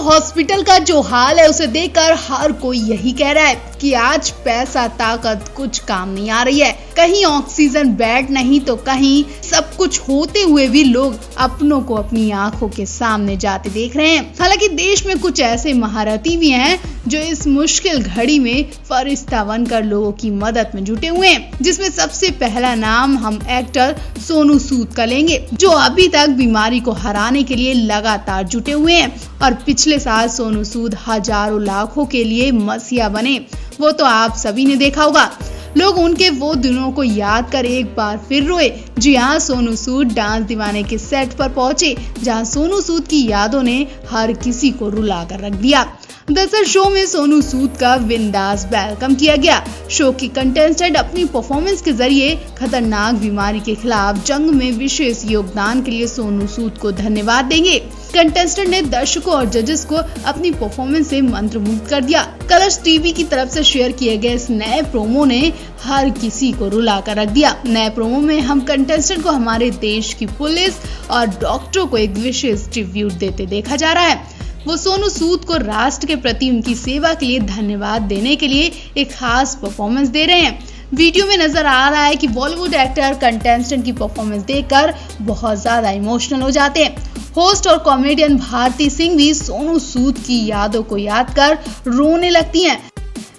Hospital का जो हाल है उसे देखकर हर कोई यही कह रहा है कि आज पैसा ताकत कुछ काम नहीं आ रही है। कहीं ऑक्सीजन बेड नहीं तो कहीं सब कुछ होते हुए भी लोग अपनों को अपनी आंखों के सामने जाते देख रहे हैं। हालांकि देश में कुछ ऐसे महारथी भी हैं जो इस मुश्किल घड़ी में फरिश्ता बनकर लोगों की मदद में जुटे हुए हैं, जिसमें सबसे पहला नाम हम एक्टर सोनू सूद का लेंगे, जो अभी तक बीमारी को हराने के लिए लगातार जुटे हुए हैं। और पिछले साल सोनू सूद हजारों लाखों के लिए मसीहा बने, वो तो आप सभी ने देखा होगा। लोग उनके वो दिनों को याद कर एक बार फिर रोए। जी हाँ, सोनू सूद डांस दीवाने के सेट पर पहुंचे, जहां सोनू सूद की यादों ने हर किसी को रुला कर रख दिया। दरअसल शो में सोनू सूद का बिंदास वेलकम किया गया। शो की कंटेस्टेंट अपनी परफॉर्मेंस के जरिए खतरनाक बीमारी के खिलाफ जंग में विशेष योगदान के लिए सोनू सूद को धन्यवाद देंगे। कंटेस्टेंट ने दर्शकों और जजेस को अपनी परफॉर्मेंस से मंत्रमुग्ध कर दिया। कलर्स टीवी की तरफ से शेयर किए गए इस नए प्रोमो ने हर किसी को रुला कर रख दिया। नए प्रोमो में हम कंटेस्टेंट को हमारे देश की पुलिस और डॉक्टरों को एक विशेष ट्रिब्यूट देते देखा जा रहा है। वो सोनू सूद को राष्ट्र के प्रति उनकी सेवा के लिए धन्यवाद देने के लिए एक खास परफॉर्मेंस दे रहे हैं। वीडियो में नजर आ रहा है कि बॉलीवुड एक्टर कंटेस्टेंट की परफॉर्मेंस देखकर बहुत ज्यादा इमोशनल हो जाते हैं। होस्ट और कॉमेडियन भारती सिंह भी सोनू सूद की यादों को याद कर रोने लगती हैं।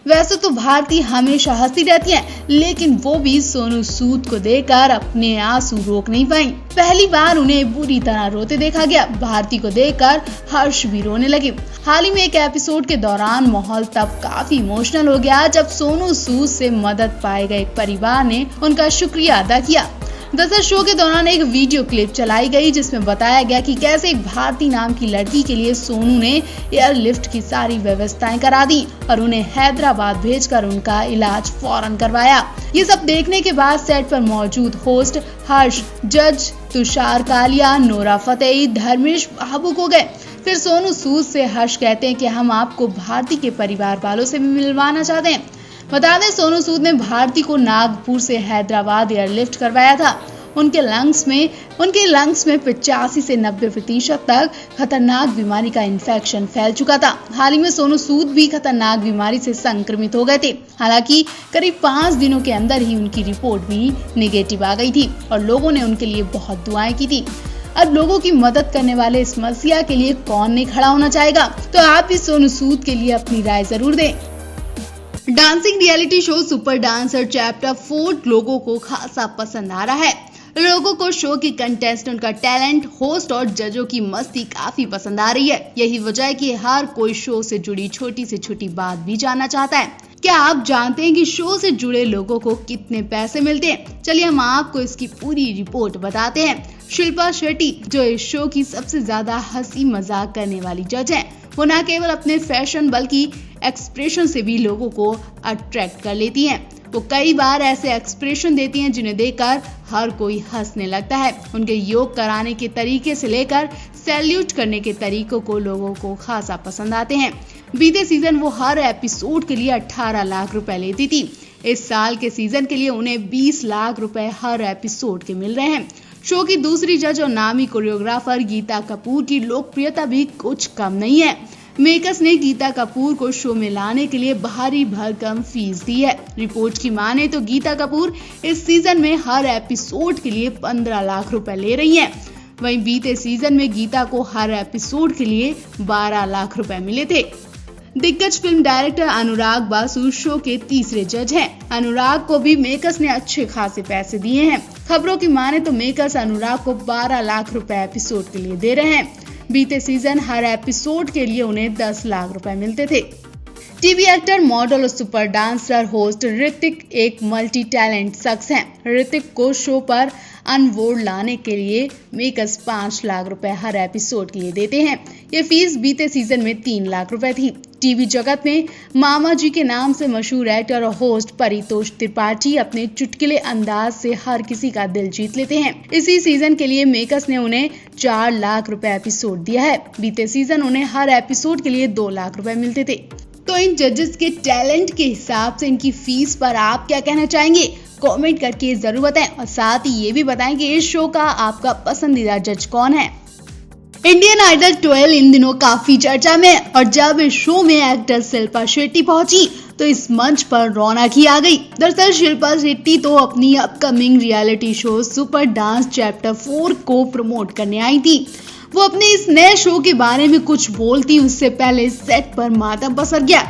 वैसे तो भारती हमेशा हंसती रहती हैं, लेकिन वो भी सोनू सूद को देखकर अपने आंसू रोक नहीं पाई। पहली बार उन्हें बुरी तरह रोते देखा गया। भारती को देखकर हर्ष भी रोने लगे। हाल ही में एक एपिसोड के दौरान माहौल तब काफी इमोशनल हो गया जब सोनू सूद से मदद पाए गए परिवार ने उनका शुक्रिया अदा किया। दरअसल शो के दौरान एक वीडियो क्लिप चलाई गई जिसमें बताया गया कि कैसे एक भारती नाम की लड़की के लिए सोनू ने एयरलिफ्ट की सारी व्यवस्थाएं करा दी और उन्हें हैदराबाद भेजकर उनका इलाज फौरन करवाया। ये सब देखने के बाद सेट पर मौजूद होस्ट हर्ष, जज तुषार कालिया, नोरा फतेही, धर्मेश भावुक हो गए। फिर सोनू सूद से हर्ष कहते हैं कि हम आपको भारती के परिवार वालों से भी मिलवाना चाहते हैं। बता दें, सोनू सूद ने भारती को नागपुर से हैदराबाद एयरलिफ्ट करवाया था। उनके लंग्स में 85 से 90% तक खतरनाक बीमारी का इन्फेक्शन फैल चुका था। हाल ही में सोनू सूद भी खतरनाक बीमारी से संक्रमित हो गए थे। हालांकि करीब 5 दिनों के अंदर ही उनकी रिपोर्ट भी नेगेटिव आ गई थी और लोगों ने उनके लिए बहुत दुआएं की थी। अब लोगों की मदद करने वाले इस मसीहा के लिए कौन नहीं खड़ा होना चाहेगा? तो आप भी सोनू सूद के लिए अपनी राय जरूर दें। Dancing reality show super dancer chapter 4 लोगों को खासा पसंद आ रहा है। लोगों को शो की कंटेस्टेंट का टैलेंट, होस्ट और जजों की मस्ती काफी पसंद आ रही है। यही वजह है कि हर कोई शो से जुड़ी छोटी से छोटी बात भी जानना चाहता है। क्या आप जानते हैं कि शो से जुड़े लोगों को कितने पैसे मिलते हैं? चलिए हम आपको इसकी पूरी रिपोर्ट बताते हैं। शिल्पा शेट्टी, जो इस शो की सबसे ज्यादा हंसी मजाक करने वाली जज हैं, वो न केवल अपने फैशन बल्कि एक्सप्रेशन से भी लोगों को अट्रैक्ट कर लेती हैं। वो कई बार ऐसे एक्सप्रेशन देती हैं जिन्हें देखकर हर कोई हंसने लगता है। उनके योग कराने के तरीके से लेकर सैल्यूट करने के तरीकों को लोगों को खासा पसंद आते हैं। बीते सीजन वो हर एपिसोड के लिए 18 लाख रुपए लेती थी। इस साल के सीजन के लिए उन्हें 20 लाख रुपए हर एपिसोड के मिल रहे हैं। शो की दूसरी जज और नामी कोरियोग्राफर गीता कपूर की लोकप्रियता भी कुछ कम नहीं है। मेकर्स ने गीता कपूर को शो में लाने के लिए भारी भरकम फीस दी है। रिपोर्ट की माने तो गीता कपूर इस सीजन में हर एपिसोड के लिए 15 लाख रुपए ले रही हैं। वहीं बीते सीजन में गीता को हर एपिसोड के लिए 12 लाख रुपए मिले थे। दिग्गज फिल्म डायरेक्टर अनुराग बासु शो के तीसरे जज हैं। अनुराग को भी मेकर्स ने अच्छे खासे पैसे दिए हैं। खबरों की माने तो मेकर्स अनुराग को 12 लाख रुपए एपिसोड के लिए दे रहे हैं। बीते सीजन हर एपिसोड के लिए उन्हें 10 लाख रुपए मिलते थे। टीवी एक्टर, मॉडल और सुपर डांसर होस्ट ऋतिक एक मल्टी टैलेंट शख्स हैं। ऋतिक को शो पर अनवोल्ड लाने के लिए मेकर्स 5 लाख रुपए हर एपिसोड के लिए देते हैं। ये फीस बीते सीजन में 3 लाख रुपए थी। टीवी जगत में मामा जी के नाम से मशहूर एक्टर और होस्ट परितोष त्रिपाठी अपने चुटकुले अंदाज से हर किसी का दिल जीत लेते हैं। इसी सीजन के लिए मेकर्स ने उन्हें 4 लाख रुपए एपिसोड दिया है। बीते सीजन उन्हें हर एपिसोड के लिए 2 लाख रुपए मिलते थे। तो इन जजेस के टैलेंट के हिसाब से इनकी फीस पर आप क्या कहना चाहेंगे? कमेंट करके जरूर बताएं और साथ ही ये भी बताएं कि इस शो का आपका पसंदीदा जज कौन है। इंडियन आइडल 12 इन दिनों काफी चर्चा में है और जब इस शो में एक्टर शिल्पा शेट्टी पहुंची तो इस मंच पर रौनक ही आ गई। दरअसल शिल्पा शेट्टी तो अपनी upcoming reality show super dance chapter 4 को प्रमोट करने आई थी। वो अपने इस नए शो के बारे में कुछ बोलती उससे पहले सेट पर मातम पसर गया।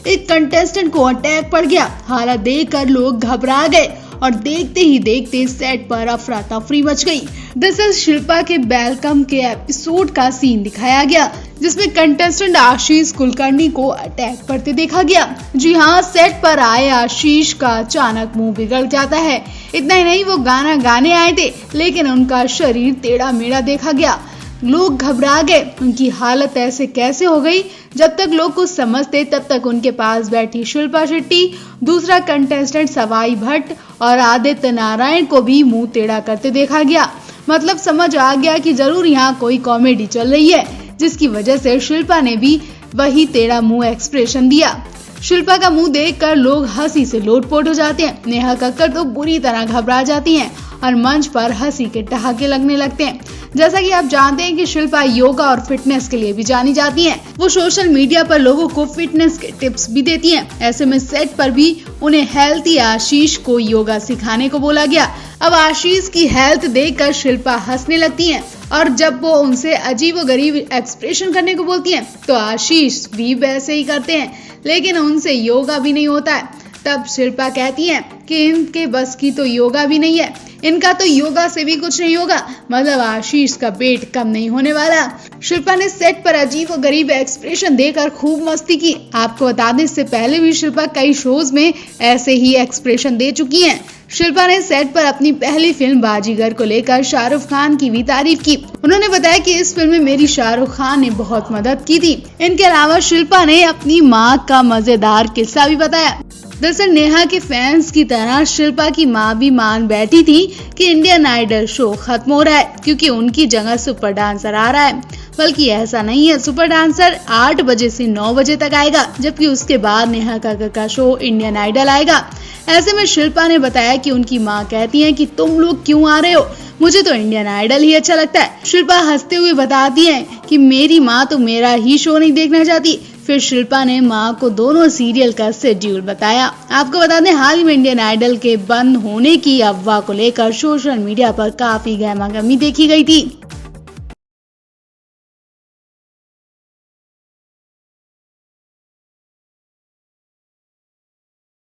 एक कंटेस्टेंट को अटैक पड़ गया। हालत देखकर लोग घबरा गए और देखते ही देखते सेट पर अफरा तफरी मच गई। दरअसल शिल्पा के वेलकम के एपिसोड का सीन दिखाया गया जिसमें कंटेस्टेंट आशीष कुलकर्णी को अटैक करते देखा गया। जी हाँ, सेट पर आए आशीष का अचानक मुंह बिगड़ जाता है। इतना ही नहीं, वो गाना गाने आए थे लेकिन उनका शरीर टेढ़ा मेढ़ा देखा गया। लोग घबरा गए। उनकी हालत ऐसे कैसे हो गई? जब तक लोग कुछ समझते तब तक उनके पास बैठी शिल्पा शेट्टी, दूसरा कंटेस्टेंट सवाई भट्ट और आदित्य नारायण को भी मुंह टेढ़ा करते देखा गया। मतलब समझ आ गया कि जरूर यहाँ कोई कॉमेडी चल रही है, जिसकी वजह से शिल्पा ने भी वही टेढ़ा मुंह एक्सप्रेशन दिया। शिल्पा का मुंह देखकर लोग हंसी से लोटपोट हो जाते हैं। नेहा कक्कड़ तो बुरी तरह घबरा जाती हैं और मंच पर हंसी के ठहाके लगने लगते हैं। जैसा कि आप जानते हैं कि शिल्पा योगा और फिटनेस के लिए भी जानी जाती हैं। वो सोशल मीडिया पर लोगों को फिटनेस के टिप्स भी देती हैं। ऐसे में सेट पर भी उन्हें हेल्थी आशीष को योगा सिखाने को बोला गया। अब आशीष की हेल्थ देखकर शिल्पा हंसने लगती हैं और जब वो उनसे अजीबोगरीब एक्सप्रेशन करने को बोलती हैं तो आशीष भी वैसे ही करते हैं, लेकिन उनसे योगा भी नहीं होता है। तब शिल्पा कहती हैं कि इनके बस की तो योगा भी नहीं है, इनका तो योगा से भी कुछ नहीं होगा। मतलब आशीष का पेट कम नहीं होने वाला। शिल्पा ने सेट पर अजीब और गरीब एक्सप्रेशन देकर खूब मस्ती की। आपको बता दें, इससे पहले भी शिल्पा कई शोज में ऐसे ही एक्सप्रेशन दे चुकी हैं। शिल्पा ने सेट पर अपनी पहली फिल्म बाजीगर को लेकर शाहरुख खान की भी तारीफ की। उन्होंने बताया कि इस फिल्म में मेरी शाहरुख खान ने बहुत मदद की थी। इनके अलावा शिल्पा ने अपनी माँ का मजेदार किस्सा भी बताया। दरअसल नेहा के फैंस की तरह शिल्पा की माँ भी मान बैठी थी कि इंडियन आइडल शो खत्म हो रहा है क्योंकि उनकी जगह सुपर डांसर आ रहा है। बल्कि ऐसा नहीं है, सुपर डांसर 8 बजे से 9 बजे तक आएगा, जबकि उसके बाद नेहा कक्कड़ का शो इंडियन आइडल आएगा। ऐसे में शिल्पा ने बताया कि उनकी माँ कहती है कि तुम लोग क्यों आ रहे हो, मुझे तो इंडियन आइडल ही अच्छा लगता है। शिल्पा हंसते हुए बताती है कि मेरी माँ तो मेरा ही शो नहीं देखना चाहती। फिर शिल्पा ने माँ को दोनों सीरियल का शेड्यूल बताया। आपको बता दें, हाल ही में इंडियन आइडल के बंद होने की अफवाह को लेकर सोशल मीडिया पर काफी गहमागहमी देखी गई थी।